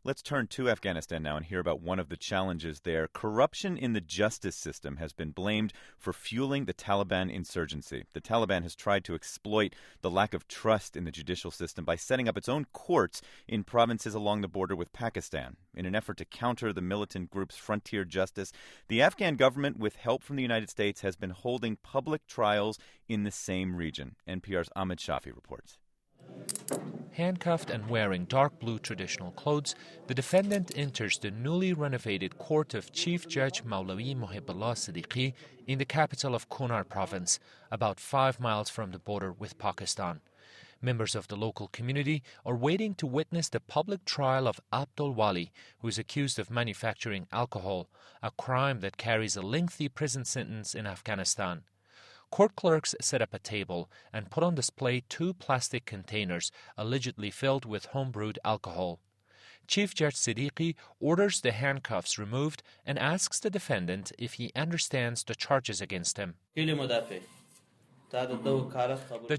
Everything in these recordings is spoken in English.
Let's turn to Afghanistan now and hear about one of the challenges there. Corruption in the justice system has been blamed for fueling the Taliban insurgency. The Taliban has tried to exploit the lack of trust in the judicial system by setting up its own courts in provinces along the border with Pakistan. In an effort to counter the militant group's frontier justice, the Afghan government, with help from the United States, has been holding public trials in the same region. NPR's Ahmed Shafi reports. Handcuffed and wearing dark blue traditional clothes, the defendant enters the newly renovated court of Chief Judge Maulawi Mohibullah Siddiqui in the capital of Kunar province, about 5 miles from the border with Pakistan. Members of the local community are waiting to witness the public trial of Abdul Wali, who is accused of manufacturing alcohol, a crime that carries a lengthy prison sentence in Afghanistan. Court clerks set up a table and put on display 2 plastic containers allegedly filled with homebrewed alcohol. Chief Judge Siddiqui orders the handcuffs removed and asks the defendant if he understands the charges against him. The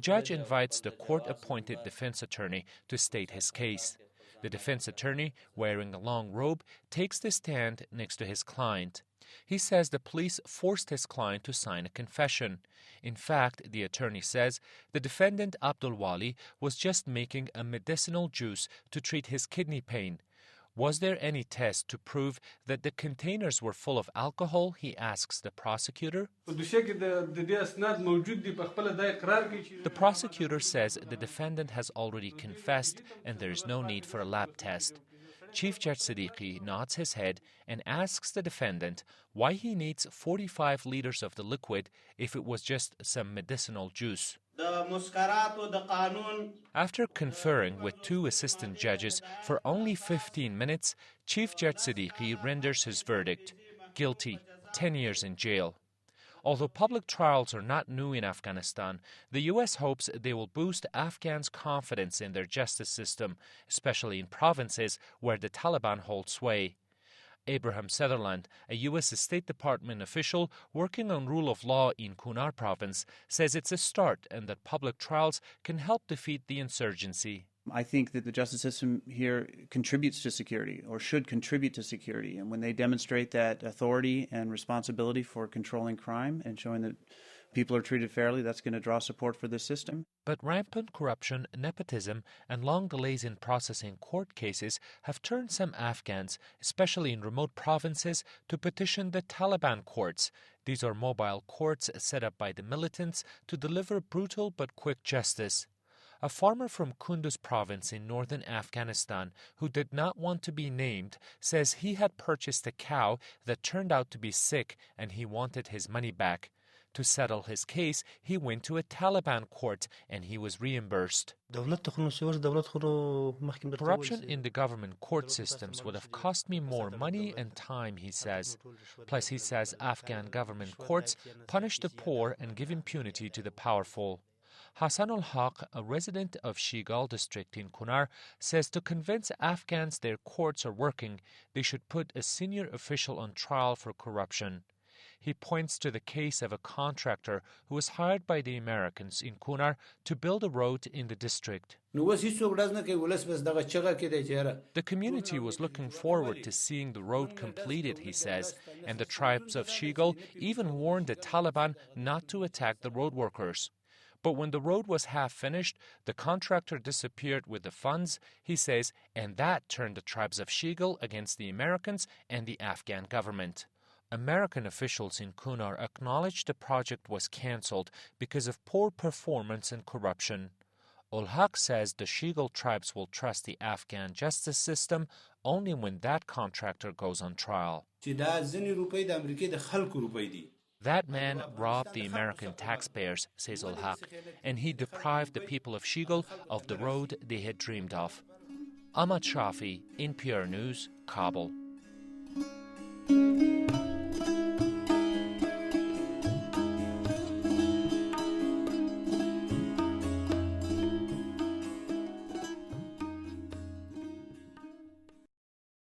judge invites the court-appointed defense attorney to state his case. The defense attorney, wearing a long robe, takes the stand next to his client. He says the police forced his client to sign a confession. In fact, the attorney says the defendant Abdul Wali was just making a medicinal juice to treat his kidney pain. Was there any test to prove that the containers were full of alcohol, he asks the prosecutor. The prosecutor says the defendant has already confessed and there is no need for a lab test. Chief Judge Siddiqui nods his head and asks the defendant why he needs 45 liters of the liquid if it was just some medicinal juice. After conferring with 2 assistant judges for only 15 minutes, Chief Judge Siddiqui renders his verdict: guilty, 10 years in jail. Although public trials are not new in Afghanistan, the U.S. hopes they will boost Afghans' confidence in their justice system, especially in provinces where the Taliban hold sway. Abraham Sutherland, a U.S. State Department official working on rule of law in Kunar province, says it's a start and that public trials can help defeat the insurgency. I think that the justice system here contributes to security, or should contribute to security. And when they demonstrate that authority and responsibility for controlling crime and showing that people are treated fairly, that's going to draw support for this system. But rampant corruption, nepotism, and long delays in processing court cases have turned some Afghans, especially in remote provinces, to petition the Taliban courts. These are mobile courts set up by the militants to deliver brutal but quick justice. A farmer from Kunduz province in northern Afghanistan who did not want to be named says he had purchased a cow that turned out to be sick and he wanted his money back. To settle his case, he went to a Taliban court and he was reimbursed. Corruption in the government court systems would have cost me more money and time, he says. Plus, he says Afghan government courts punish the poor and give impunity to the powerful. Hassan ul-Haq, a resident of Shigal district in Kunar, says to convince Afghans their courts are working, they should put a senior official on trial for corruption. He points to the case of a contractor who was hired by the Americans in Kunar to build a road in the district. The community was looking forward to seeing the road completed, he says, and the tribes of Shigal even warned the Taliban not to attack the road workers. But when the road was half finished, the contractor disappeared with the funds, he says, and that turned the tribes of Shigal against the Americans and the Afghan government. American officials in Kunar acknowledged the project was cancelled because of poor performance and corruption. Ul-Haq says the Shigal tribes will trust the Afghan justice system only when that contractor goes on trial. That man robbed the American taxpayers, says Ul-Haq, and he deprived the people of Shigal of the road they had dreamed of. Ahmed Shafi, NPR News, Kabul.